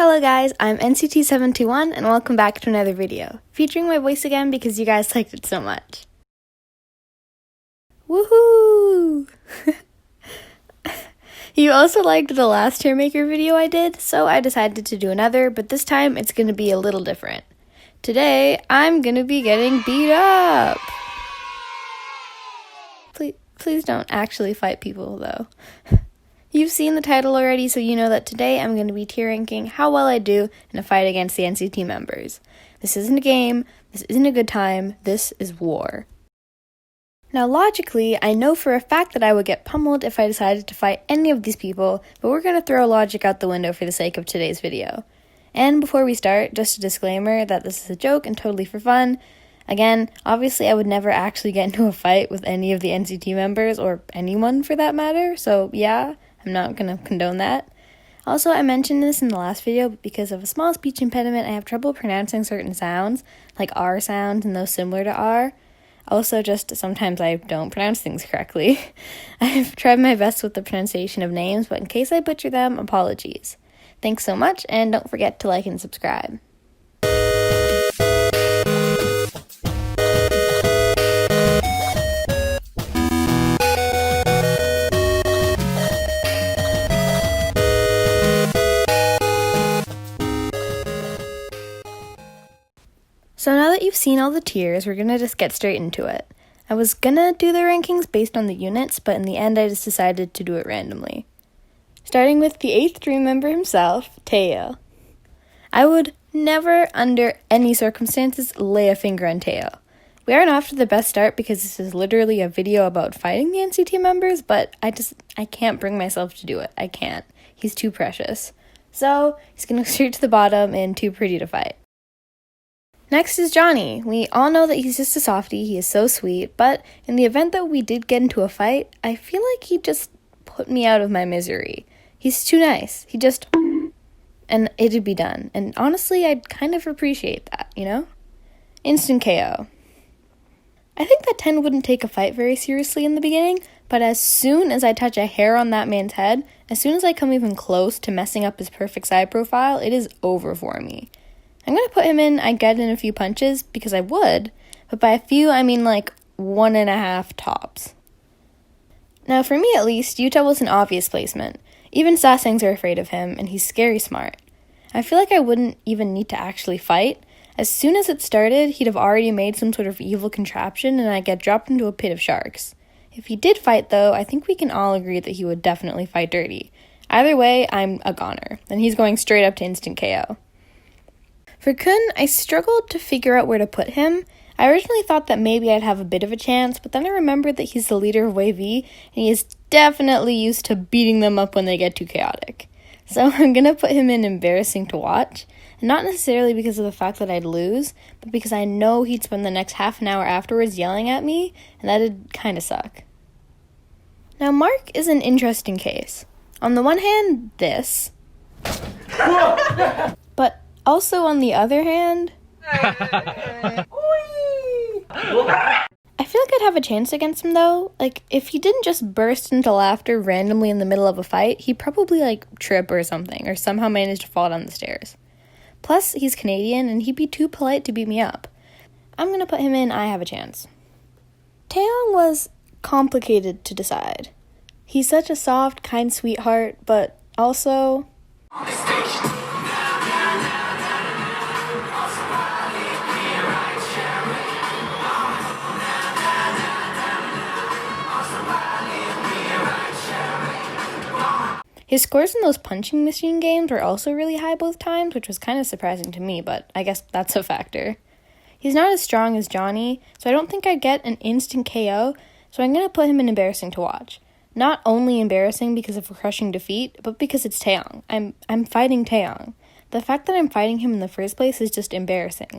Hello guys, I'm NCT721 and welcome back to another video, featuring my voice again because you guys liked it so much. Woohoo! You also liked the last hair maker video I did, so I decided to do another, but this time it's going to be a little different. Today, I'm going to be getting beat up! Please don't actually fight people though. You've seen the title already, so you know that today I'm going to be tier ranking how well I do in a fight against the NCT members. This isn't a game, this isn't a good time, this is war. Now logically, I know for a fact that I would get pummeled if I decided to fight any of these people, but we're going to throw logic out the window for the sake of today's video. And before we start, just a disclaimer that this is a joke and totally for fun. Again, obviously I would never actually get into a fight with any of the NCT members, or anyone for that matter, so yeah, I'm not going to condone that. Also, I mentioned this in the last video, but because of a small speech impediment, I have trouble pronouncing certain sounds, like R sounds and those similar to R. Also, just sometimes I don't pronounce things correctly. I've tried my best with the pronunciation of names, but in case I butcher them, apologies. Thanks so much, and don't forget to like and subscribe. So now that you've seen all the tiers, we're gonna just get straight into it. I was gonna do the rankings based on the units, but in the end I just decided to do it randomly. Starting with the 8th Dream member himself, Taeil. I would never, under any circumstances, lay a finger on Taeil. We aren't off to the best start because this is literally a video about fighting the NCT members, but I can't bring myself to do it. I can't. He's too precious. So, he's gonna go straight to the bottom and too pretty to fight. Next is Johnny. We all know that he's just a softie, he is so sweet, but in the event that we did get into a fight, I feel like he'd just put me out of my misery. He's too nice. He just... and it'd be done. And honestly, I'd kind of appreciate that, you know? Instant KO. I think that 10 wouldn't take a fight very seriously in the beginning, but as soon as I touch a hair on that man's head, as soon as I come even close to messing up his perfect side profile, it is over for me. I'm going to put him in, I get in a few punches, because I would, but by a few, I mean like 1.5 tops. Now for me at least, Yuta was an obvious placement. Even Sasaengs are afraid of him, and he's scary smart. I feel like I wouldn't even need to actually fight. As soon as it started, he'd have already made some sort of evil contraption, and I'd get dropped into a pit of sharks. If he did fight though, I think we can all agree that he would definitely fight dirty. Either way, I'm a goner, and he's going straight up to instant KO. For Kun, I struggled to figure out where to put him. I originally thought that maybe I'd have a bit of a chance, but then I remembered that he's the leader of Wave E, and he is definitely used to beating them up when they get too chaotic. So I'm gonna put him in embarrassing to watch, and not necessarily because of the fact that I'd lose, but because I know he'd spend the next half an hour afterwards yelling at me, and that'd kinda suck. Now Mark is an interesting case. On the one hand, this. But also, on the other hand, I feel like I'd have a chance against him though. Like, if he didn't just burst into laughter randomly in the middle of a fight, he'd probably like trip or something, or somehow manage to fall down the stairs. Plus, he's Canadian and he'd be too polite to beat me up. I'm gonna put him in I have a chance. Taeyong was complicated to decide. He's such a soft, kind sweetheart, but also... His scores in those punching machine games were also really high both times, which was kind of surprising to me, but I guess that's a factor. He's not as strong as Johnny, so I don't think I'd get an instant KO, so I'm going to put him in embarrassing to watch. Not only embarrassing because of a crushing defeat, but because it's Taeyong. I'm fighting Taeyong. The fact that I'm fighting him in the first place is just embarrassing.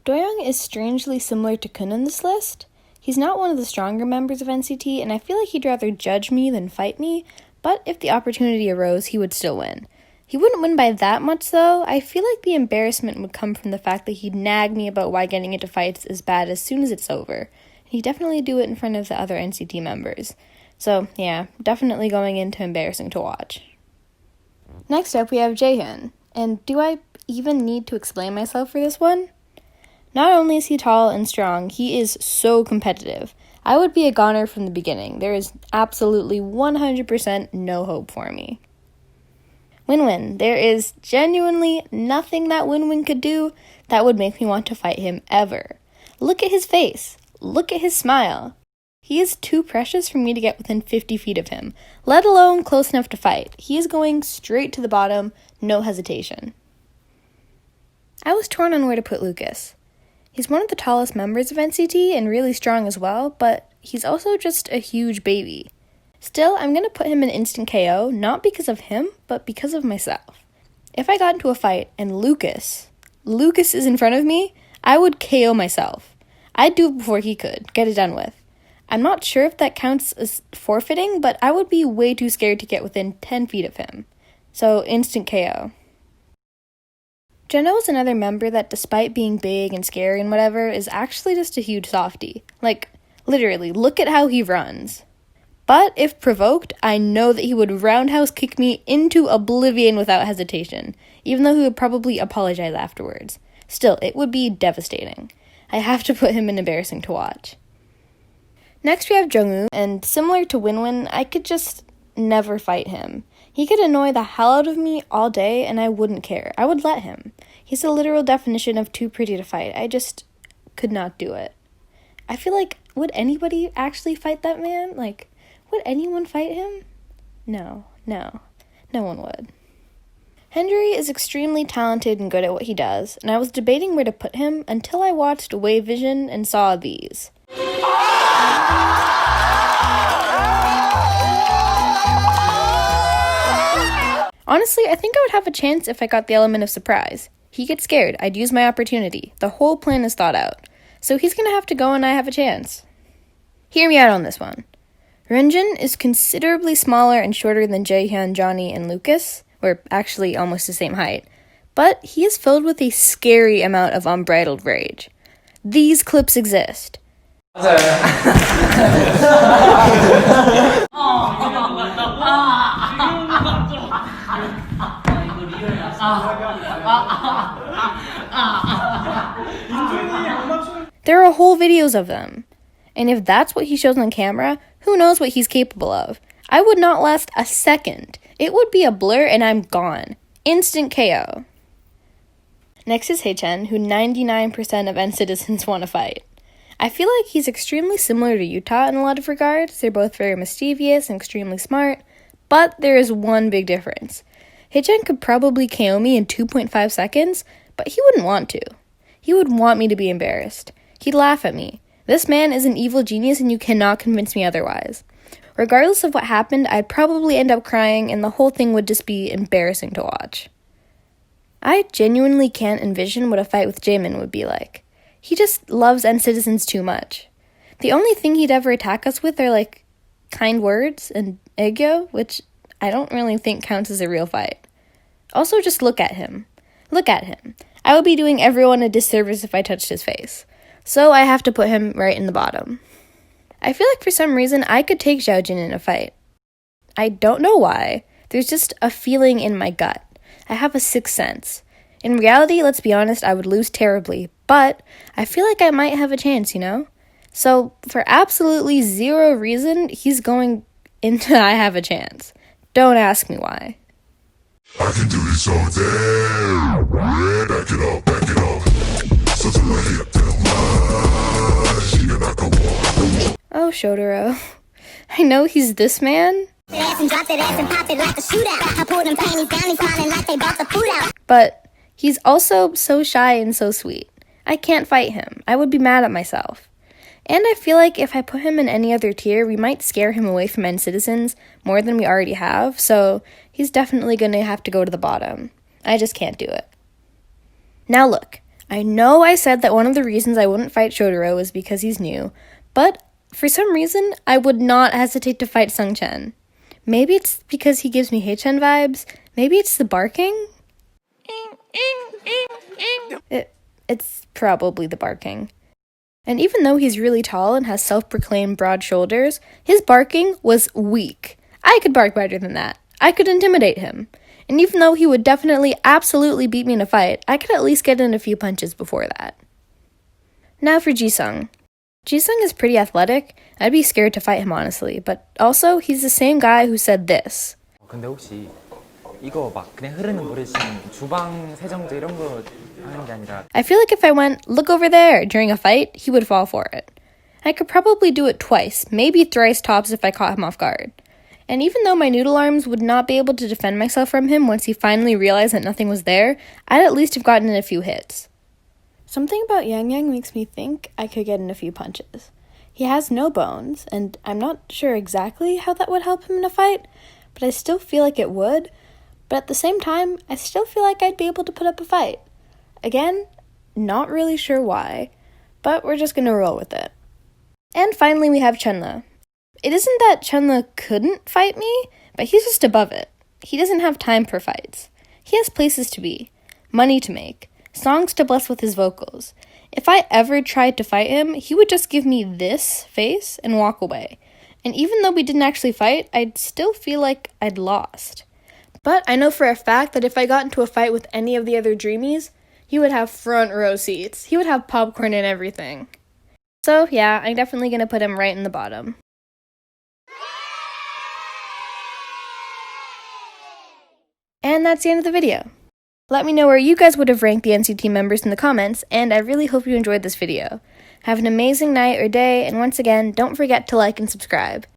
Doyoung is strangely similar to Kun in this list. He's not one of the stronger members of NCT, and I feel like he'd rather judge me than fight me, but if the opportunity arose, he would still win. He wouldn't win by that much, though. I feel like the embarrassment would come from the fact that he'd nag me about why getting into fights is bad as soon as it's over. He'd definitely do it in front of the other NCT members. So, yeah, definitely going into embarrassing to watch. Next up, we have Jaehyun. And do I even need to explain myself for this one? Not only is he tall and strong, he is so competitive. I would be a goner from the beginning. There is absolutely 100% no hope for me. Winwin. There is genuinely nothing that Winwin could do that would make me want to fight him ever. Look at his face. Look at his smile. He is too precious for me to get within 50 feet of him, let alone close enough to fight. He is going straight to the bottom, no hesitation. I was torn on where to put Lucas. He's one of the tallest members of NCT and really strong as well, but he's also just a huge baby. Still, I'm going to put him in instant KO, not because of him, but because of myself. If I got into a fight and Lucas is in front of me, I would KO myself. I'd do it before he could, get it done with. I'm not sure if that counts as forfeiting, but I would be way too scared to get within 10 feet of him. So, instant KO. Jenna was another member that, despite being big and scary and whatever, is actually just a huge softie. Like, literally, look at how he runs. But if provoked, I know that he would roundhouse kick me into oblivion without hesitation, even though he would probably apologize afterwards. Still, it would be devastating. I have to put him in embarrassing to watch. Next we have Jungwoo, and similar to Winwin, I could just never fight him. He could annoy the hell out of me all day and I wouldn't care. I would let him. He's the literal definition of too pretty to fight. I just could not do it. I feel like, would anybody actually fight that man? Like, would anyone fight him? No one would. Hendery is extremely talented and good at what he does, and I was debating where to put him until I watched Wave Vision and saw these. Honestly, I think I would have a chance if I got the element of surprise. He gets scared, I'd use my opportunity. The whole plan is thought out. So he's gonna have to go and I have a chance. Hear me out on this one. Renjun is considerably smaller and shorter than Jaehyun, Johnny, and Lucas. We're actually almost the same height. But he is filled with a scary amount of unbridled rage. These clips exist. There are whole videos of them. And if that's what he shows on camera, who knows what he's capable of? I would not last a second. It would be a blur and I'm gone. Instant KO. Next is Haechan, who 99% of N-citizens want to fight. I feel like he's extremely similar to Utah in a lot of regards. They're both very mischievous and extremely smart, but there is one big difference. Haechan could probably KO me in 2.5 seconds, but he wouldn't want to. He would want me to be embarrassed. He'd laugh at me. This man is an evil genius and you cannot convince me otherwise. Regardless of what happened, I'd probably end up crying and the whole thing would just be embarrassing to watch. I genuinely can't envision what a fight with Jaemin would be like. He just loves N-citizens too much. The only thing he'd ever attack us with are, like, kind words and aegyo, which I don't really think counts as a real fight. Also, just look at him. Look at him. I would be doing everyone a disservice if I touched his face. So I have to put him right in the bottom. I feel like for some reason I could take Xiaojun in a fight. I don't know why. There's just a feeling in my gut. I have a sixth sense. In reality, let's be honest, I would lose terribly, but I feel like I might have a chance, you know? So, for absolutely zero reason, he's going into I have a chance. Don't ask me why. I can do this all day. Back it up, back it up. Oh, Shotaro. I know he's this man. But he's also so shy and so sweet. I can't fight him. I would be mad at myself. And I feel like if I put him in any other tier, we might scare him away from N-citizens more than we already have, so he's definitely going to have to go to the bottom. I just can't do it. Now look, I know I said that one of the reasons I wouldn't fight Shotaro was because he's new, but for some reason, I would not hesitate to fight Sungchan. Maybe it's because he gives me Haechan vibes. Maybe it's the barking. It's probably the barking. And even though he's really tall and has self-proclaimed broad shoulders, his barking was weak. I could bark better than that. I could intimidate him. And even though he would definitely, absolutely beat me in a fight, I could at least get in a few punches before that. Now for Jisung. Jisung is pretty athletic. I'd be scared to fight him honestly, but also he's the same guy who said this. 근데 혹시 이거 막 그냥 흐르는 물에 지금 주방 세정제 이런 거 하는 게 아니라 I feel like if I went, look over there, during a fight, he would fall for it. I could probably do it twice, maybe thrice tops if I caught him off guard. And even though my noodle arms would not be able to defend myself from him once he finally realized that nothing was there, I'd at least have gotten in a few hits. Something about Yangyang makes me think I could get in a few punches. He has no bones, and I'm not sure exactly how that would help him in a fight, but I still feel like it would. But at the same time, I still feel like I'd be able to put up a fight. Again, not really sure why, but we're just gonna roll with it. And finally, we have Chenle. It isn't that Chenle couldn't fight me, but he's just above it. He doesn't have time for fights. He has places to be, money to make, songs to bless with his vocals. If I ever tried to fight him, he would just give me this face and walk away. And even though we didn't actually fight, I'd still feel like I'd lost. But I know for a fact that if I got into a fight with any of the other Dreamies, he would have front row seats. He would have popcorn and everything. So yeah, I'm definitely gonna put him right in the bottom. And that's the end of the video. Let me know where you guys would have ranked the NCT members in the comments, and I really hope you enjoyed this video. Have an amazing night or day, and once again, don't forget to like and subscribe.